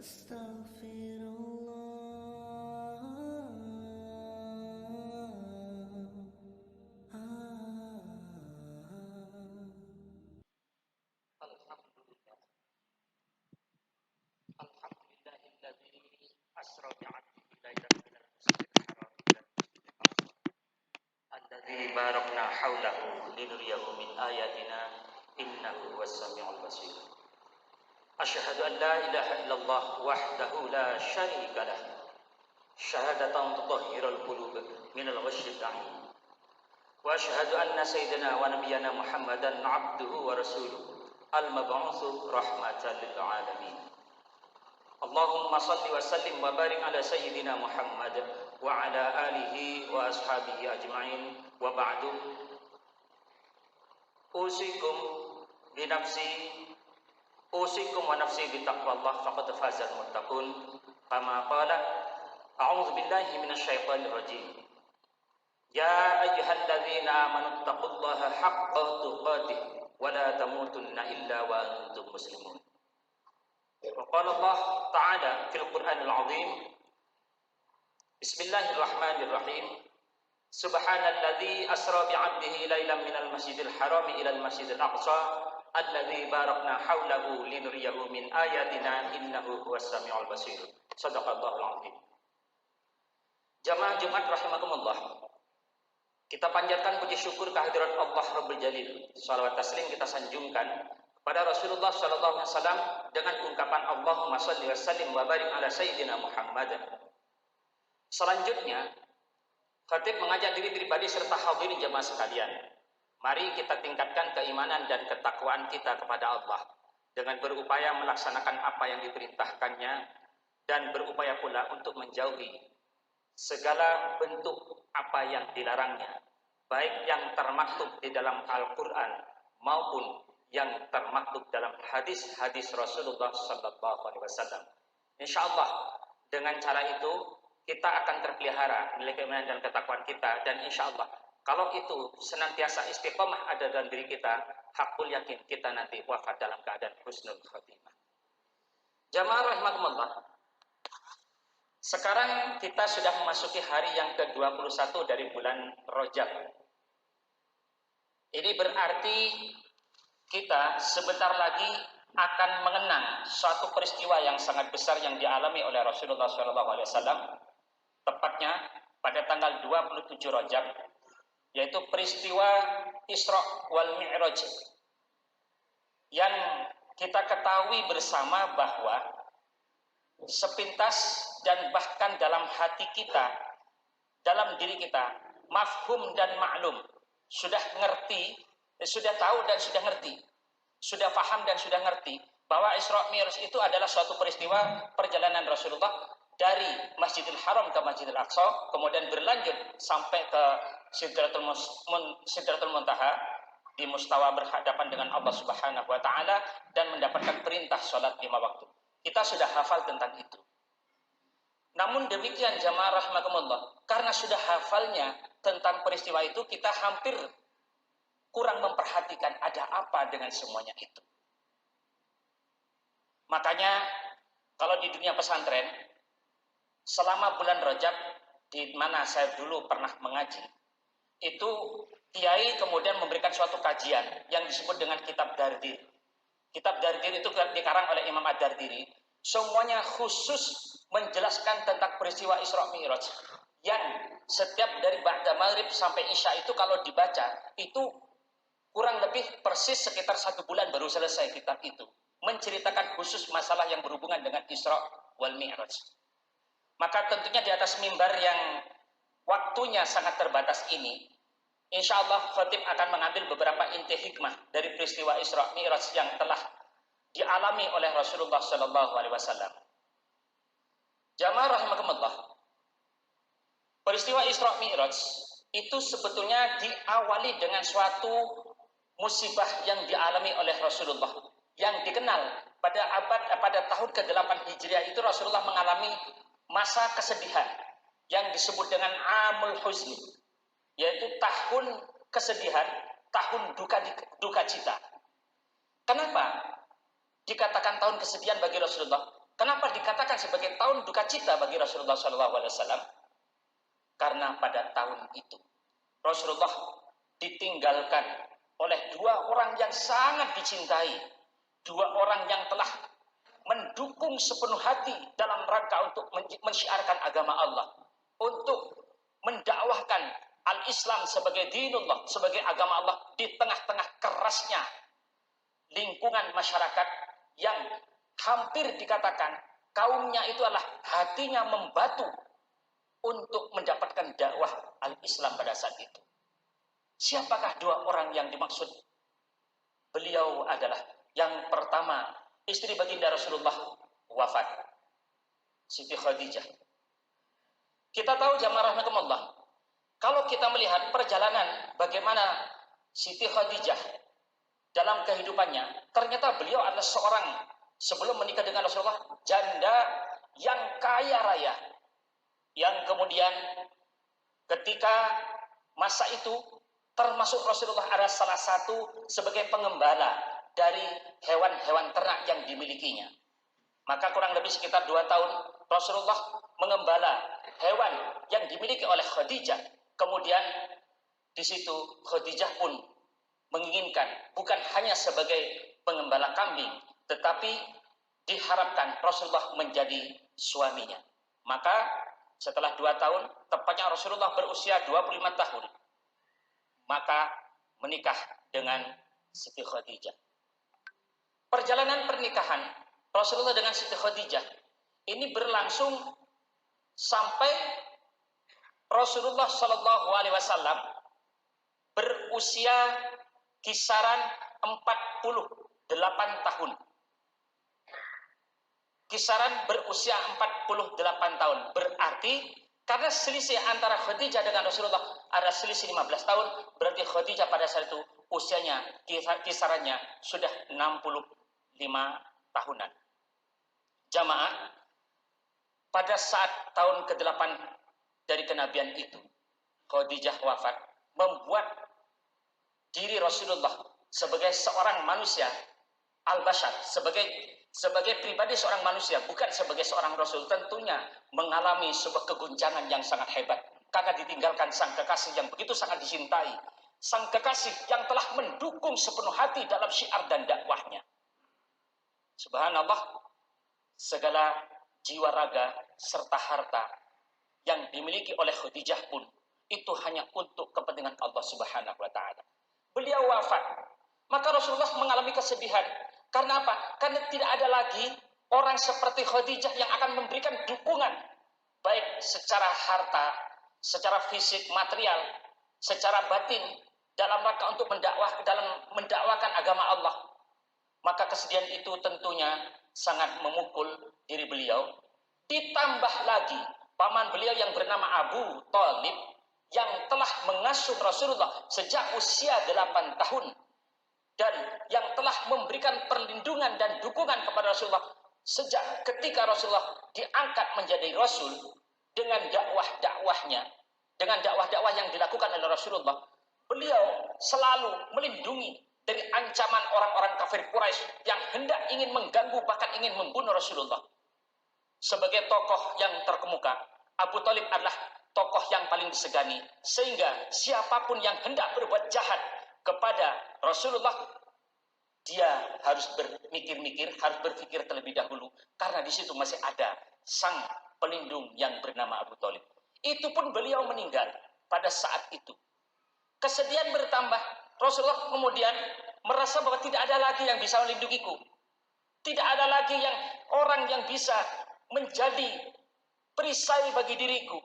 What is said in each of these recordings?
Alhamdulillahilladzi asra bi'abdihi lailan minal masjidil haram ila al-masjidil aqsa alladzi barakna haulahu linuriyahu min ayatina innahu huwas samiul basir. Asyhadu an la ilaha illallah wahdahu la syarika lah syahadatan tutahhirul qulub minal ghasyid da'in. Wa asyhadu anna sayyidina wa nabiyyana Muhammadan abduhu wa rasuluhu al-mab'utsu rahmatan lil alamin. Allahumma salli wa sallim wa barik ala sayyidina Muhammad wa ala alihi wa ashabihi ajma'in wa ba'du. Usikum wa nafsi bi taqwallah faqad fazal muttaqun. Kama qala a'udzu billahi minasyaitonir rajim. Ya ayyuhalladzina amanu taqullaha haqqa tuqatih wa la tamutunna illa wa antum muslimun. وقال الله تعالى في القرآن العظيم بسم الله الرحمن الرحيم سبحان الذي أسرى بعبده ليلا من المسجد الحرام إلى المسجد الأقصى الذي باركنا حوله لنريه من آياتنا إنه هو السميع البصير صدق الله العظيم. Jamaah Jumat rahimakumullah, kita panjatkan puji syukur kehadirat Allah Rabbul Jalil. Salawat taslim kita sanjungkan pada Rasulullah sallallahu alaihi wasallam dengan ungkapan Allahumma shalli wa sallim wa barik ala sayyidina Muhammad. Selanjutnya, khatib mengajak diri pribadi serta hadirin jemaah sekalian. Mari kita tingkatkan keimanan dan ketakwaan kita kepada Allah dengan berupaya melaksanakan apa yang diperintahkannya dan berupaya pula untuk menjauhi segala bentuk apa yang dilarangnya, baik yang termaktub di dalam Al-Qur'an maupun yang termaktub dalam hadis-hadis Rasulullah sallallahu alaihi wasallam. Insyaallah dengan cara itu kita akan terpelihara nilai keimanan dan ketakwaan kita, dan insyaallah kalau itu senantiasa istiqomah ada dalam diri kita, hakul yakin kita nanti wafat dalam keadaan husnul khotimah. Jamaah rahimakumullah, sekarang kita sudah memasuki hari yang ke-21 dari bulan Rajab. Ini berarti kita sebentar lagi akan mengenang suatu peristiwa yang sangat besar yang dialami oleh Rasulullah SAW, tepatnya pada tanggal 27 Rajab, yaitu peristiwa Isra wal Mi'raj, yang kita ketahui bersama bahwa sepintas dan bahkan dalam hati kita, dalam diri kita, mafhum dan maklum, sudah ngerti, sudah tahu dan sudah ngerti, sudah paham dan sudah ngerti bahwa Isra Mi'raj itu adalah suatu peristiwa perjalanan Rasulullah dari Masjidil Haram ke Masjidil Aqsa, kemudian berlanjut sampai ke Sidratul Muntaha, di mustawa berhadapan dengan Allah Subhanahu wa taala dan mendapatkan perintah salat 5 waktu. Kita sudah hafal tentang itu. Namun demikian jamaah rahimakumullah, karena sudah hafalnya tentang peristiwa itu, kita hampir kurang memperhatikan ada apa dengan semuanya itu. Makanya kalau di dunia pesantren, selama bulan Rajab, di mana saya dulu pernah mengaji, itu kiai kemudian memberikan suatu kajian yang disebut dengan Kitab Dardir. Kitab Dardir itu dikarang oleh Imam Ad-Dardiri. Semuanya khusus menjelaskan tentang peristiwa Isra Mi'raj, yang setiap dari ba'da maghrib sampai isya itu kalau dibaca, itu kurang lebih persis sekitar 1 bulan baru selesai kitab itu. Menceritakan khusus masalah yang berhubungan dengan Isra wal Mi'raj. Maka tentunya di atas mimbar yang waktunya sangat terbatas ini, insya Allah khatib akan mengambil beberapa inti hikmah dari peristiwa Isra Mi'raj yang telah dialami oleh Rasulullah Sallallahu Alaihi Wasallam. Jamaah rahimakumullah, peristiwa Isra Mi'raj itu sebetulnya diawali dengan suatu musibah yang dialami oleh Rasulullah, yang dikenal pada tahun ke-8 Hijriah itu Rasulullah mengalami masa kesedihan yang disebut dengan Amul Huzni, yaitu tahun kesedihan, tahun duka cita. Kenapa dikatakan tahun kesedihan bagi Rasulullah? Kenapa dikatakan sebagai tahun duka cita bagi Rasulullah SAW? Karena pada tahun itu Rasulullah ditinggalkan oleh dua orang yang sangat dicintai, dua orang yang telah mendukung sepenuh hati dalam rangka untuk mensyiarkan agama Allah, untuk mendakwahkan al-Islam sebagai dinullah, sebagai agama Allah di tengah-tengah kerasnya lingkungan masyarakat yang hampir dikatakan kaumnya itu adalah hatinya membatu untuk mendapatkan dakwah al-Islam pada saat itu. Siapakah dua orang yang dimaksud? Beliau adalah yang pertama, istri baginda Rasulullah wafat, Siti Khadijah. Kita tahu jamaah rahimakumullah, kalau kita melihat perjalanan bagaimana Siti Khadijah dalam kehidupannya, ternyata beliau adalah seorang sebelum menikah dengan Rasulullah janda yang kaya raya, yang kemudian ketika masa itu termasuk Rasulullah ada salah satu sebagai pengembala dari hewan-hewan ternak yang dimilikinya. Maka kurang lebih sekitar 2 tahun Rasulullah mengembala hewan yang dimiliki oleh Khadijah. Kemudian di situ Khadijah pun menginginkan bukan hanya sebagai pengembala kambing, tetapi diharapkan Rasulullah menjadi suaminya. Maka setelah 2 tahun, tepatnya Rasulullah berusia 25 tahun, maka menikah dengan Siti Khadijah. Perjalanan pernikahan Rasulullah dengan Siti Khadijah ini berlangsung sampai Rasulullah Shallallahu Alaihi Wasallam berusia kisaran 48 tahun. Kisaran berusia 48 tahun. Berarti karena selisih antara Khadijah dengan Rasulullah ada selisih 15 tahun, berarti Khadijah pada saat itu usianya kisarannya sudah 65 tahunan. Jamaah, pada saat tahun ke-8 dari kenabian itu, Khadijah wafat, membuat diri Rasulullah sebagai seorang manusia al-bashar, sebagai pribadi seorang manusia, bukan sebagai seorang rasul, tentunya mengalami sebuah keguncangan yang sangat hebat karena ditinggalkan sang kekasih yang begitu sangat dicintai, sang kekasih yang telah mendukung sepenuh hati dalam syiar dan dakwahnya. Subhanallah, segala jiwa raga serta harta yang dimiliki oleh Khadijah pun itu hanya untuk kepentingan Allah Subhanahu wa taala. Beliau wafat, maka Rasulullah mengalami kesedihan. Karena apa? Karena tidak ada lagi orang seperti Khadijah yang akan memberikan dukungan baik secara harta, secara fisik, material, secara batin dalam rangka untuk mendakwakan agama Allah. Maka kesedihan itu tentunya sangat memukul diri beliau. Ditambah lagi paman beliau yang bernama Abu Thalib yang telah mengasuh Rasulullah sejak usia 8 tahun dan yang telah memberikan perlindungan dan dukungan kepada Rasulullah sejak ketika Rasulullah diangkat menjadi Rasul dengan dakwah-dakwahnya, dengan dakwah-dakwah yang dilakukan oleh Rasulullah. Beliau selalu melindungi dari ancaman orang-orang kafir Quraisy yang hendak ingin mengganggu bahkan ingin membunuh Rasulullah. Sebagai tokoh yang terkemuka, Abu Thalib adalah tokoh yang paling disegani, sehingga siapapun yang hendak berbuat jahat kepada Rasulullah, dia harus bermikir-mikir, harus berpikir terlebih dahulu, karena di situ masih ada sang pelindung yang bernama Abu Thalib. Itu pun beliau meninggal pada saat itu. Kesedihan bertambah, Rasulullah kemudian merasa bahwa tidak ada lagi yang bisa melindungiku. Tidak ada lagi yang orang yang bisa menjadi perisai bagi diriku.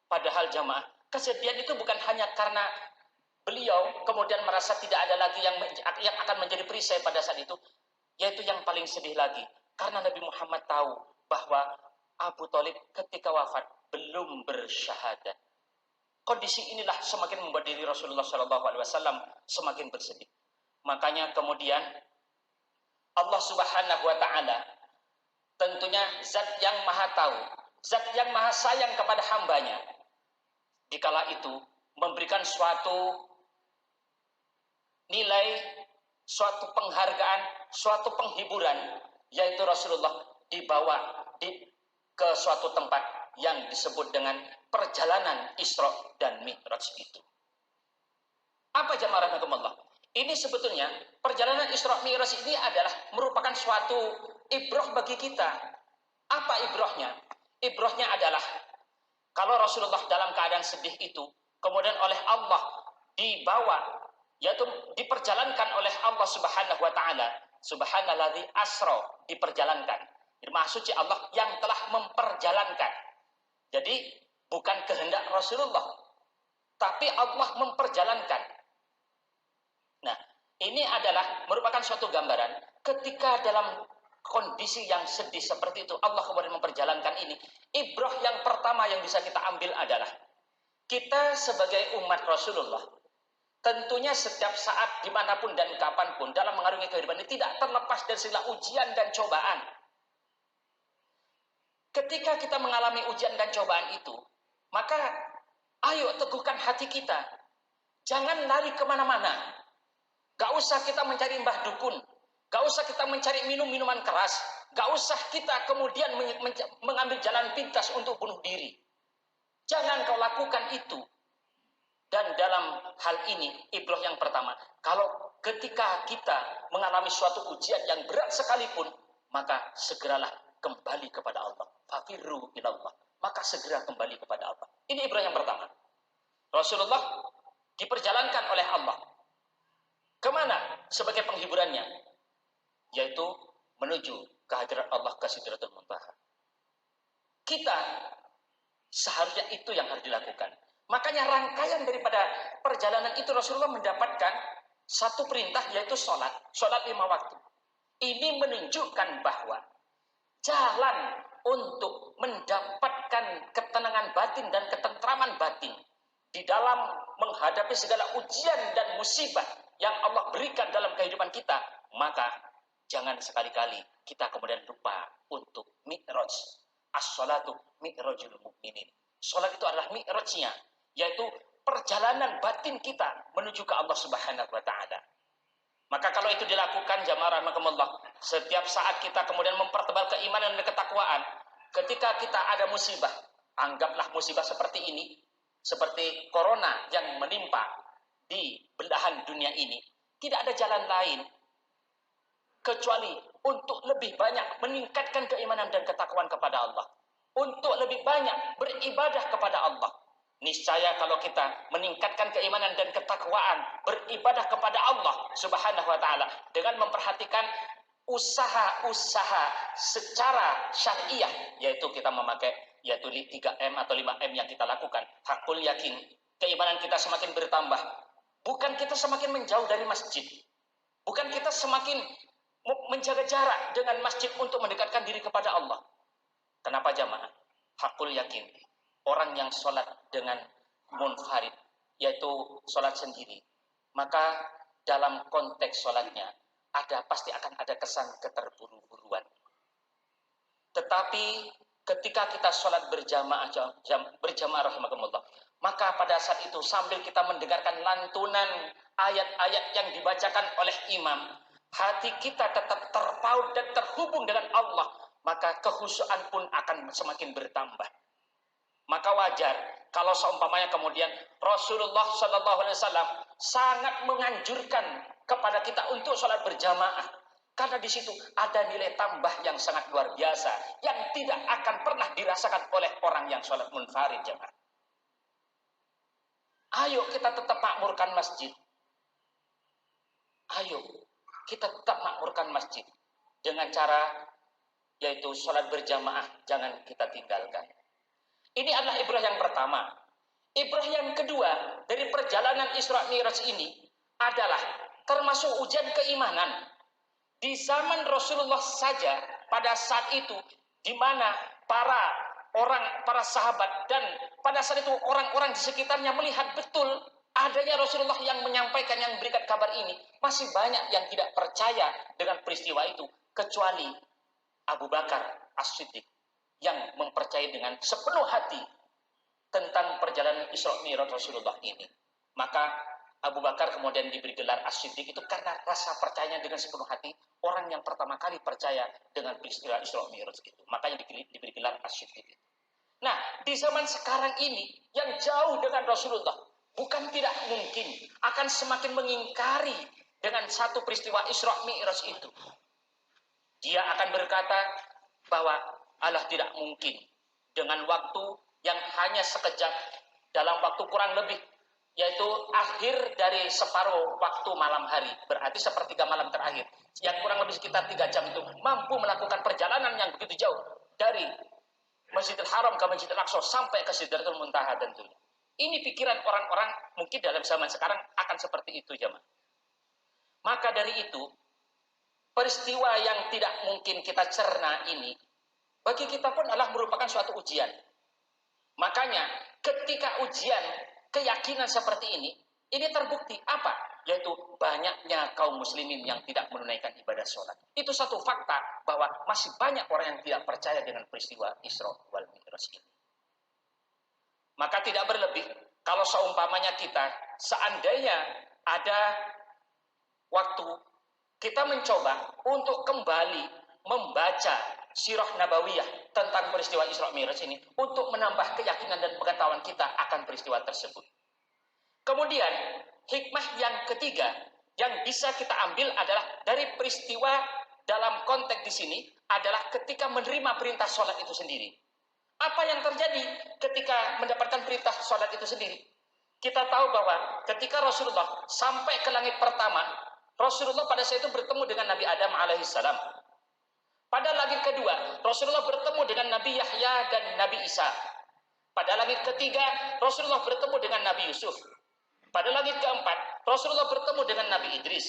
Padahal jamaah, kesedihan itu bukan hanya karena beliau kemudian merasa tidak ada lagi yang akan menjadi perisai pada saat itu, yaitu yang paling sedih lagi. Karena Nabi Muhammad tahu bahwa Abu Thalib ketika wafat belum bersyahadat. Kondisi inilah semakin membuat diri Rasulullah SAW semakin bersedih. Makanya kemudian Allah Subhanahu wa taala tentunya zat yang maha tahu, zat yang maha sayang kepada hambanya, dikala itu memberikan suatu nilai, suatu penghargaan, suatu penghiburan, yaitu Rasulullah dibawa ke suatu tempat yang disebut dengan perjalanan Isra dan Mi'raj itu. Apa jamaah rahimakumullah? Ini sebetulnya perjalanan Isra Mi'raj ini adalah merupakan suatu ibrah bagi kita. Apa ibrahnya? Ibrahnya adalah kalau Rasulullah dalam keadaan sedih itu, kemudian oleh Allah dibawa, yaitu diperjalankan oleh Allah Subhanahu wa taala. Subhanalladzi asra, diperjalankan. Maksudnya Allah yang telah memperjalankan. Jadi bukan kehendak Rasulullah, tapi Allah memperjalankan. Nah, ini adalah merupakan suatu gambaran ketika dalam kondisi yang sedih seperti itu Allah kemudian memperjalankan ini. Ibrah yang pertama yang bisa kita ambil adalah kita sebagai umat Rasulullah tentunya setiap saat dimanapun dan kapanpun dalam mengarungi kehidupan ini tidak terlepas dari segala ujian dan cobaan. Ketika kita mengalami ujian dan cobaan itu, maka ayo teguhkan hati kita. Jangan lari kemana-mana. Gak usah kita mencari mbah dukun. Gak usah kita mencari minuman keras. Gak usah kita kemudian mengambil jalan pintas untuk bunuh diri. Jangan kau lakukan itu. Dan dalam hal ini, ibrah yang pertama, kalau ketika kita mengalami suatu ujian yang berat sekalipun, maka segeralah kembali kepada Allah. Fafirru ilallah. Maka segera kembali kepada Allah. Ini ibrah yang pertama. Rasulullah diperjalankan oleh Allah. Kemana? Sebagai penghiburannya. Yaitu menuju kehadirat Allah ke Sidratul Muntaha. Kita seharusnya itu yang harus dilakukan. Makanya rangkaian daripada perjalanan itu Rasulullah mendapatkan satu perintah yaitu sholat. Sholat 5 waktu. Ini menunjukkan bahwa jalan untuk mendapatkan ketenangan batin dan ketentraman batin di dalam menghadapi segala ujian dan musibah yang Allah berikan dalam kehidupan kita, maka jangan sekali-kali kita kemudian lupa untuk mi'raj. As-sholatu mi'rajul mu'minin. Sholat itu adalah mi'rajnya, yaitu perjalanan batin kita menuju ke Allah Subhanahu wa taala. Maka kalau itu dilakukan jamaah rahimakumullah, setiap saat kita kemudian mempertebal keimanan dan ketakwaan, ketika kita ada musibah, anggaplah musibah seperti ini, seperti corona yang menimpa di belahan dunia ini, tidak ada jalan lain kecuali untuk lebih banyak meningkatkan keimanan dan ketakwaan kepada Allah, untuk lebih banyak beribadah kepada Allah. Niscaya kalau kita meningkatkan keimanan dan ketakwaan, beribadah kepada Allah Subhanahu wa taala dengan memperhatikan usaha-usaha secara syariah, yaitu kita memakai yaitu 3M atau 5M yang kita lakukan. Hakul yakin, keimanan kita semakin bertambah. Bukan kita semakin menjauh dari masjid. Bukan kita semakin menjaga jarak dengan masjid untuk mendekatkan diri kepada Allah. Kenapa jamaah? Hakul yakin, orang yang sholat dengan munfarid, yaitu sholat sendiri, maka dalam konteks sholatnya pasti akan ada kesan keterburu-buruan. Tetapi ketika kita sholat berjamaah rahimakumullah, maka pada saat itu sambil kita mendengarkan lantunan ayat-ayat yang dibacakan oleh imam, hati kita tetap terpaut dan terhubung dengan Allah, maka kekhusyuan pun akan semakin bertambah. Maka wajar kalau seumpamanya kemudian Rasulullah SAW sangat menganjurkan kepada kita untuk sholat berjamaah, karena di situ ada nilai tambah yang sangat luar biasa yang tidak akan pernah dirasakan oleh orang yang sholat munfarid jamaah. Ayo kita tetap makmurkan masjid. Ayo kita tetap makmurkan masjid dengan cara yaitu sholat berjamaah, jangan kita tinggalkan. Ini adalah ibrah yang pertama. Ibrah yang kedua dari perjalanan Isra Mi'raj ini adalah termasuk ujian keimanan. Di zaman Rasulullah saja pada saat itu, di mana para sahabat dan pada saat itu orang-orang di sekitarnya melihat betul adanya Rasulullah yang menyampaikan, yang memberikan kabar ini, masih banyak yang tidak percaya dengan peristiwa itu, kecuali Abu Bakar As-Siddiq yang mempercayai dengan sepenuh hati tentang perjalanan Isra Mi'raj Rasulullah ini. Maka Abu Bakar kemudian diberi gelar As-Siddiq itu karena rasa percayanya dengan sepenuh hati, orang yang pertama kali percaya dengan peristiwa Isra Mi'raj itu. Makanya diberi gelar As-Siddiq itu. Nah, di zaman sekarang ini yang jauh dengan Rasulullah, bukan tidak mungkin akan semakin mengingkari dengan satu peristiwa Isra Mi'raj itu. Dia akan berkata bahwa Allah tidak mungkin dengan waktu yang hanya sekejap dalam waktu kurang lebih, yaitu akhir dari separuh waktu malam hari, berarti sepertiga malam terakhir, yang kurang lebih sekitar 3 jam itu, mampu melakukan perjalanan yang begitu jauh dari Masjidil Haram ke Masjidil Aqsa sampai ke Sidratul Muntaha tentunya. Ini pikiran orang-orang mungkin dalam zaman sekarang akan seperti itu, jemaah. Maka dari itu, peristiwa yang tidak mungkin kita cerna ini, bagi kita pun adalah merupakan suatu ujian. Makanya ketika ujian keyakinan seperti ini terbukti apa? Yaitu banyaknya kaum muslimin yang tidak menunaikan ibadah sholat. Itu satu fakta bahwa masih banyak orang yang tidak percaya dengan peristiwa Isra wal Mi'raj ini. Maka tidak berlebih kalau seumpamanya kita seandainya ada waktu kita mencoba untuk kembali membaca sirah nabawiyah tentang peristiwa Isra Mi'raj ini untuk menambah keyakinan dan pengetahuan kita akan peristiwa tersebut. Kemudian hikmah yang ketiga yang bisa kita ambil adalah dari peristiwa dalam konteks di sini adalah ketika menerima perintah sholat itu sendiri. Apa yang terjadi ketika mendapatkan perintah sholat itu sendiri? Kita tahu bahwa ketika Rasulullah sampai ke langit pertama, Rasulullah pada saat itu bertemu dengan Nabi Adam alaihissalam. Pada langit kedua, Rasulullah bertemu dengan Nabi Yahya dan Nabi Isa. Pada langit ketiga, Rasulullah bertemu dengan Nabi Yusuf. Pada langit keempat, Rasulullah bertemu dengan Nabi Idris.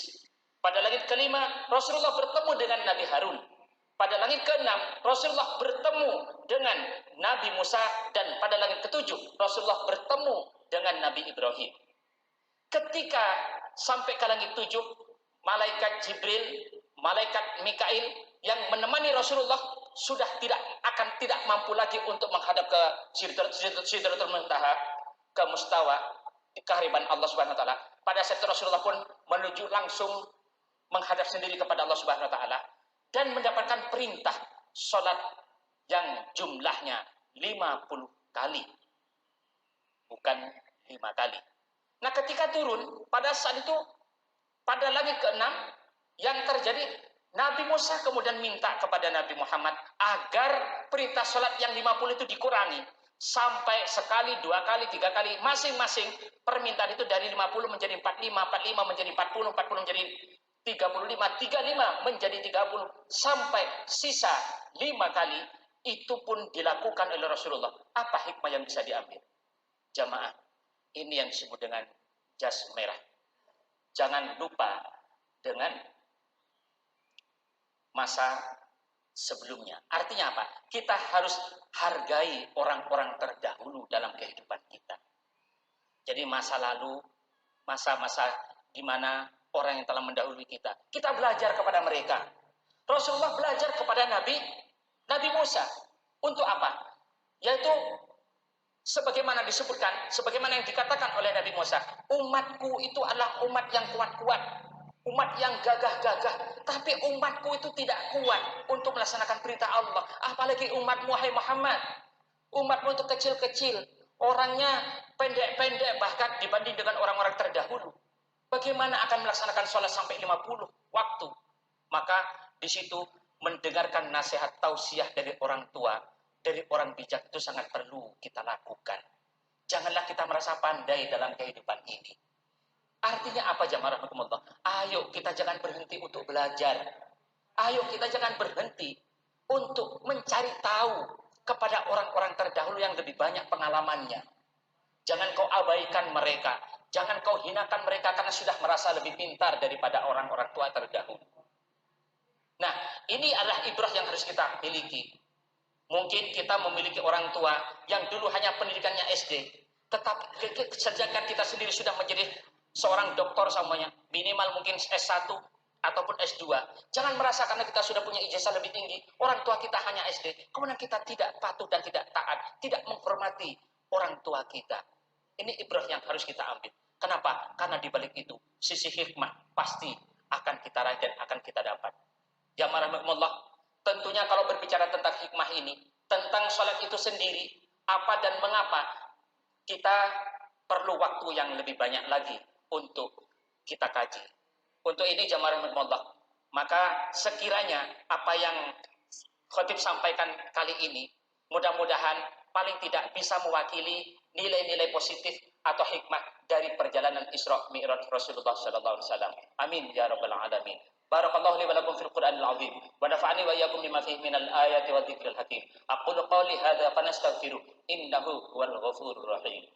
Pada langit kelima, Rasulullah bertemu dengan Nabi Harun. Pada langit keenam, Rasulullah bertemu dengan Nabi Musa. Dan pada langit ketujuh, Rasulullah bertemu dengan Nabi Ibrahim. Ketika sampai ke langit tujuh, malaikat Jibril, malaikat Mikail yang menemani Rasulullah sudah tidak mampu lagi untuk menghadap ke Sidratul Muntaha, ke mustawa kehariban Allah Subhanahu wa taala. Pada saat Rasulullah pun menuju langsung menghadap sendiri kepada Allah Subhanahu wa taala dan mendapatkan perintah salat yang jumlahnya 50 kali. Bukan 5 kali. Nah, ketika turun pada saat itu pada langit ke-6 yang terjadi, Nabi Musa kemudian minta kepada Nabi Muhammad agar perintah sholat yang 50 itu dikurangi. Sampai sekali, 2 kali, 3 kali, masing-masing permintaan itu dari 50 menjadi 45, 45 menjadi 40, 40 menjadi 35, 35 menjadi 30, sampai sisa 5 kali, itu pun dilakukan oleh Rasulullah. Apa hikmah yang bisa diambil? Jamaah, ini yang disebut dengan jas merah. Jangan lupa dengan masa sebelumnya. Artinya apa? Kita harus hargai orang-orang terdahulu dalam kehidupan kita. Jadi masa lalu, masa-masa di mana orang yang telah mendahului kita belajar kepada mereka. Rasulullah belajar kepada Nabi Musa. Untuk apa? Yaitu sebagaimana disebutkan, sebagaimana yang dikatakan oleh Nabi Musa, umatku itu adalah umat yang kuat-kuat, umat yang gagah-gagah, tapi umatku itu tidak kuat untuk melaksanakan perintah Allah. Apalagi umatmu, wahai Muhammad. Umatmu itu kecil-kecil, orangnya pendek-pendek bahkan dibanding dengan orang-orang terdahulu. Bagaimana akan melaksanakan sholat sampai 50 waktu? Maka di situ mendengarkan nasihat tausiah dari orang tua, dari orang bijak itu sangat perlu kita lakukan. Janganlah kita merasa pandai dalam kehidupan ini. Artinya apa, jamaah rahmatullah? Ayo kita jangan berhenti untuk belajar. Ayo kita jangan berhenti untuk mencari tahu kepada orang-orang terdahulu yang lebih banyak pengalamannya. Jangan kau abaikan mereka. Jangan kau hinakan mereka karena sudah merasa lebih pintar daripada orang-orang tua terdahulu. Nah, ini adalah ibrah yang harus kita miliki. Mungkin kita memiliki orang tua yang dulu hanya pendidikannya SD, tetapi sedangkan kita sendiri sudah menjadi seorang doktor semuanya, minimal mungkin S1 ataupun S2. Jangan merasa karena kita sudah punya ijazah lebih tinggi, orang tua kita hanya SD, kemudian kita tidak patuh dan tidak taat, tidak menghormati orang tua kita. Ini ibrah yang harus kita ambil. Kenapa? Karena di balik itu sisi hikmah pasti akan kita raih dan akan kita dapat. Jamaah rahimahumullah, tentunya kalau berbicara tentang hikmah ini, tentang sholat itu sendiri, apa dan mengapa kita perlu waktu yang lebih banyak lagi untuk kita kaji. Untuk ini jamaah rahimahumullah, maka sekiranya apa yang khotib sampaikan kali ini mudah-mudahan paling tidak bisa mewakili nilai-nilai positif atau hikmah dari perjalanan Isra Mi'raj Rasulullah sallallahu alaihi wasallam. Amin ya rabbal alamin. Barakallahu li wa lakum fil Qur'anil azim wa nafa'ani wa iyyakum bima fihi minal ayati wa dzikril hakim. Aqulu qawli hadza fa nastaghfiru innahu huwal ghafurur rahim.